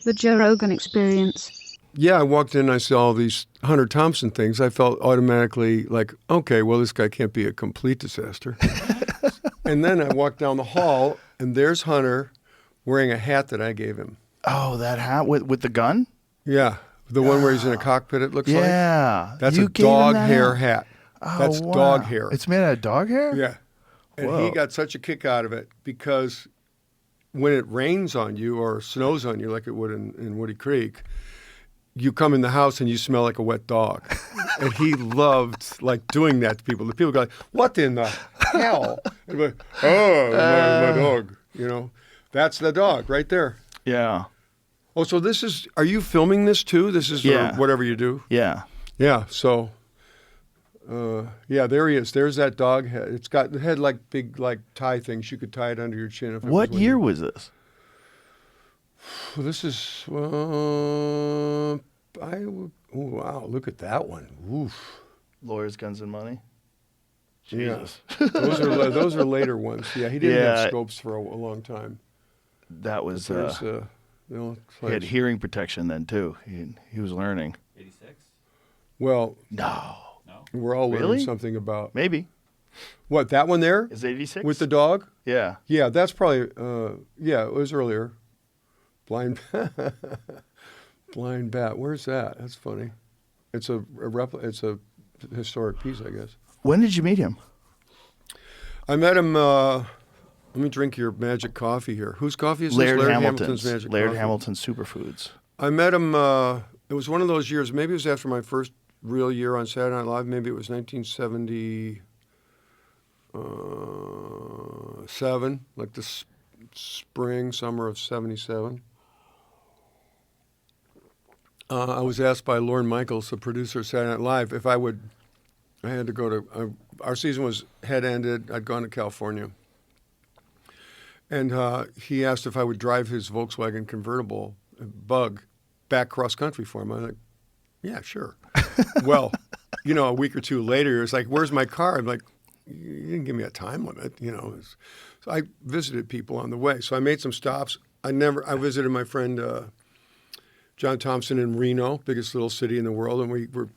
The Joe Rogan Experience. Yeah, I walked in and I saw all these Hunter Thompson things. I felt automatically like, okay, well, this guy can't be a complete disaster. And then I walked down the hall, and there's Hunter wearing a hat that I gave him. Oh, that hat with the gun? Yeah, the one where he's in a cockpit, it looks like. Yeah. That's You a gave him dog that hair hat. Oh, That's wow. dog hair. It's made out of dog hair? Yeah. And Whoa. he got such a kick out of it because when it rains on you or snows on you like it would in Woody Creek, you come in the house and you smell like a wet dog. And he loved like doing that to people. The people go like, what in the hell? And like, oh, my dog. You know, that's the dog right there. Yeah. Oh, so this is, are you filming this too? This is Yeah. whatever you do? Yeah. Yeah, so, yeah, there he is. There's that dog head. It had like big like tie things. You could tie it under your chin. If it What was year was this? Well, this is, wow, look at that one. Oof. Lawyers, Guns, and Money? Yeah. Jesus. Those are later ones. Yeah, he didn't Yeah. have scopes for a long time. That was, There's, he had hearing protection then, too. He was learning. 86? well, No. No? we're all Really? learning something about, Maybe. what, that one there? Is it 86? With the dog? Yeah. Yeah, that's probably, yeah, it was earlier. Blind Blind Bat. Where's that? That's funny. It's it's a historic piece, I guess. When did you meet him? I met him, let me drink your magic coffee here. Whose coffee is this? Laird Hamilton's Magic Laird Coffee. Hamilton Superfoods. I met him, it was one of those years, maybe it was after my first real year on Saturday Night Live, maybe it was 1977, like the summer of 77. I was asked by Lorne Michaels, the producer of Saturday Night Live, if I had to go to, our season had ended, I'd gone to California. And he asked if I would drive his Volkswagen convertible, Bug, back cross country for him. I'm like, yeah, sure. Well, a week or two later, it was like, where's my car? I'm like, you didn't give me a time limit, So I visited people on the way. So I made some stops. I visited my friend John Thompson in Reno, biggest little city in the world, and we were,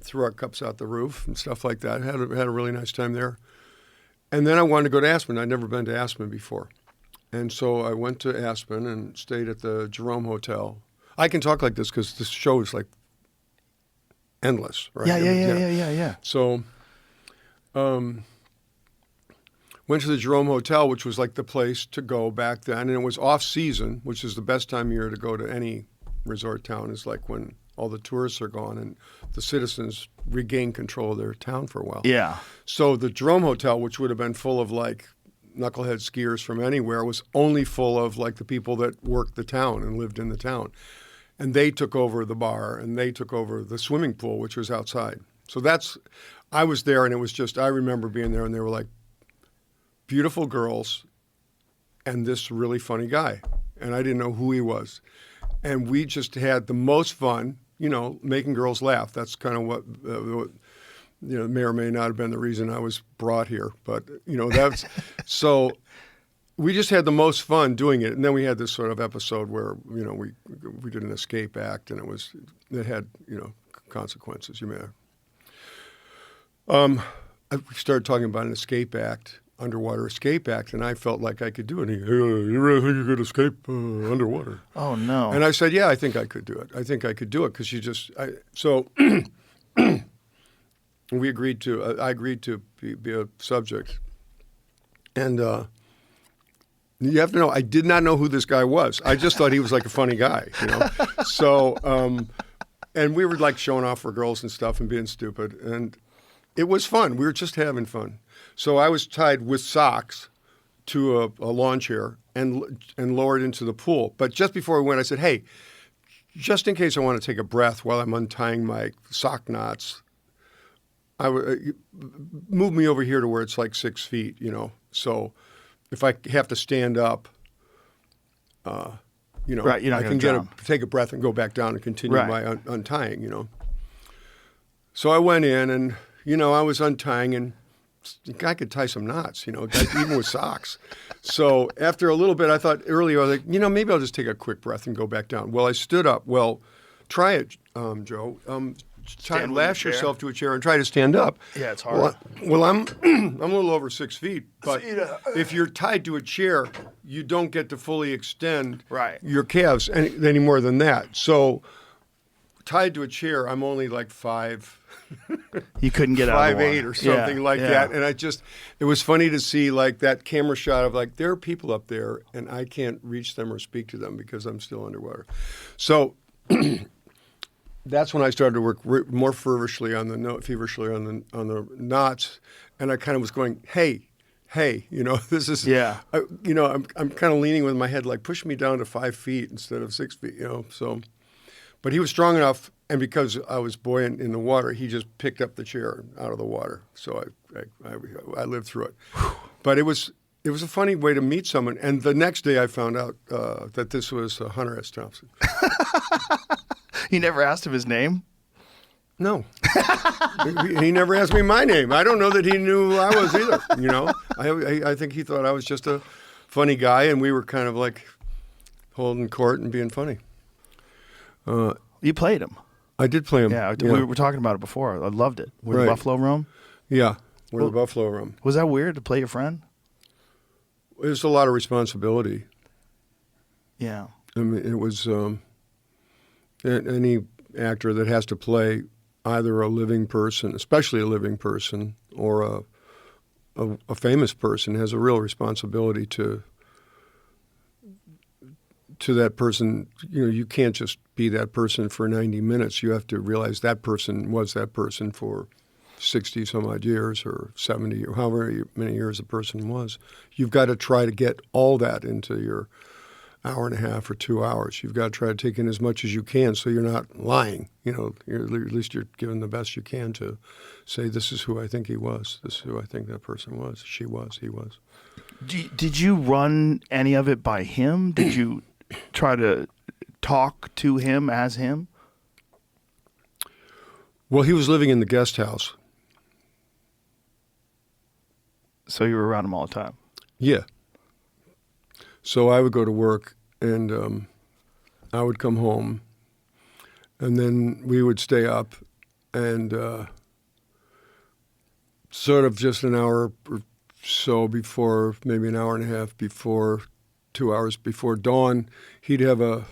threw our cups out the roof and stuff like that. Had a really nice time there. And then I wanted to go to Aspen. I'd never been to Aspen before. And so I went to Aspen and stayed at the Jerome Hotel. I can talk like this because this show is like endless, right? Yeah. So went to the Jerome Hotel, which was like the place to go back then. And it was off-season, which is the best time of year to go to any resort town, is like when all the tourists are gone and the citizens regain control of their town for a while. Yeah. So the Jerome Hotel, which would have been full of like knucklehead skiers from anywhere, was only full of like the people that worked the town and lived in the town. And they took over the bar and they took over the swimming pool, which was outside. So I was there and it was just, I remember being there and they were like beautiful girls and this really funny guy. And I didn't know who he was. And we just had the most fun, making girls laugh. That's kind of what, may or may not have been the reason I was brought here. But, that's, so we just had the most fun doing it. And then we had this sort of episode where, we did an escape act and it had, consequences. We started talking about an escape act, underwater escape act, and I felt like I could do it. And he, you really think you could escape underwater? Oh, no. And I said, yeah, I think I could do it. I think I could do it because so we agreed to, I agreed to be a subject. And you have to know, I did not know who this guy was. I just thought he was like a funny guy, So, and we were like showing off for girls and stuff and being stupid. And it was fun. We were just having fun. So I was tied with socks to a lawn chair and lowered into the pool. But just before we went, I said, hey, just in case I want to take a breath while I'm untying my sock knots, move me over here to where it's like 6 feet, So if I have to stand up, right, you're not I can take a breath and go back down and continue my untying, So I went in and, I was untying and the guy could tie some knots, even with socks. So after a little bit, I thought earlier, I was like, maybe I'll just take a quick breath and go back down. Well, I stood up. Well, try it, Joe. Lash yourself to a chair and try to stand up. Yeah, it's hard. Well, I'm I'm a little over 6 feet, but if you're tied to a chair, you don't get to fully extend your calves any more than that. So tied to a chair, I'm only like 5. You couldn't get out of the 5'8" or something like that. And it was funny to see like that camera shot of like, there are people up there and I can't reach them or speak to them because I'm still underwater. So that's when I started to work more feverishly on the knots. And I kind of was going, hey, this is, I'm kind of leaning with my head, like push me down to 5 feet instead of 6 feet, so. But he was strong enough, and because I was buoyant in the water, he just picked up the chair out of the water. So I lived through it. But it was a funny way to meet someone. And the next day I found out that this was Hunter S. Thompson. You never asked him his name? No. He never asked me my name. I don't know that he knew who I was either, I think he thought I was just a funny guy, and we were kind of like holding court and being funny. You played him. I did play him. Yeah, we were talking about it before. I loved it. With the Buffalo Room? Yeah, the Buffalo Room. Was that weird to play your friend? It was a lot of responsibility. Yeah. I mean, it was any actor that has to play either a living person, especially a living person, or a famous person, has a real responsibility to that person. You can't just be that person for 90 minutes. You have to realize that person was that person for 60 some odd years or 70 or however many years a person was. You've got to try to get all that into your hour and a half or 2 hours. You've got to try to take in as much as you can so you're not lying. At least you're giving the best you can to say, this is who I think he was. This is who I think that person was. She was. He was. Did you run any of it by him? Did you try to talk to him as him? Well, he was living in the guest house. So you were around him all the time? Yeah. So I would go to work, and I would come home, and then we would stay up, and sort of just an hour or so before, maybe an hour and a half before, 2 hours before dawn, he'd have a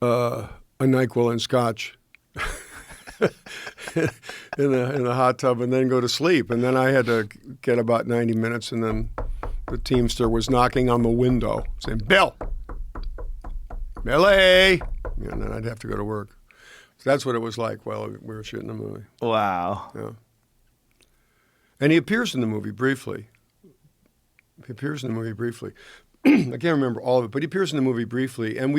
NyQuil and scotch in the hot tub, and then go to sleep. And then I had to get about 90 minutes, and then the Teamster was knocking on the window saying, Billy! And then I'd have to go to work. So that's what it was like while we were shooting the movie. Wow. Yeah. And he appears in the movie briefly. I can't remember all of it, but he appears in the movie briefly. And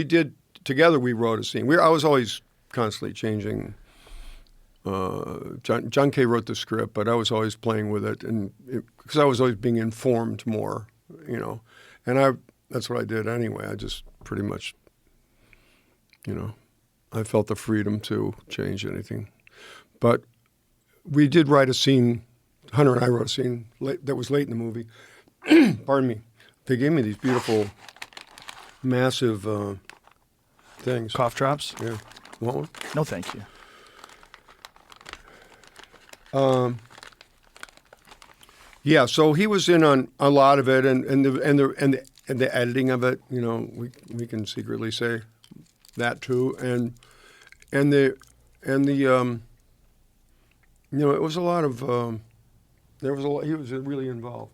together we wrote a scene. I was always constantly changing. John Kay wrote the script, but I was always playing with it, because I was always being informed more, And that's what I did anyway. I just pretty much, I felt the freedom to change anything. But we did write a scene. Hunter and I wrote a scene that was late in the movie. Pardon me. They gave me these beautiful, massive things. Cough drops? Yeah. Want one? No, thank you. Yeah, so he was in on a lot of it, and the editing of it. We can secretly say that too, and the it was a lot of there was a lot. He was really involved.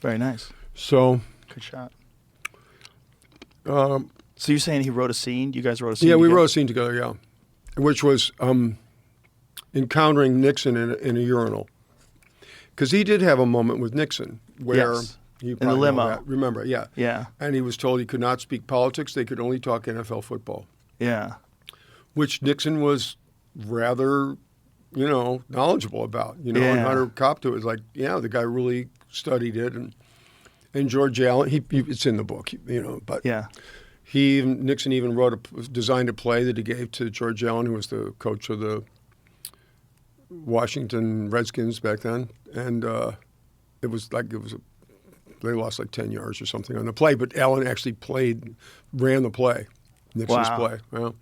Very nice. So good shot. So you're saying he wrote a scene? You guys wrote a scene? Yeah, together? we wrote a scene together. Yeah, which was encountering Nixon in a urinal, because he did have a moment with Nixon where in the limo. Remember? Yeah. Yeah. And he was told he could not speak politics. They could only talk NFL football. Yeah. Which Nixon was rather, knowledgeable about. And Hunter copped to it. It was like, the guy really studied it, and George Allen. It's in the book, But Nixon even designed a play that he gave to George Allen, who was the coach of the Washington Redskins back then, and they lost like 10 yards or something on the play. But Allen actually ran the play, Nixon's Wow. play. Well,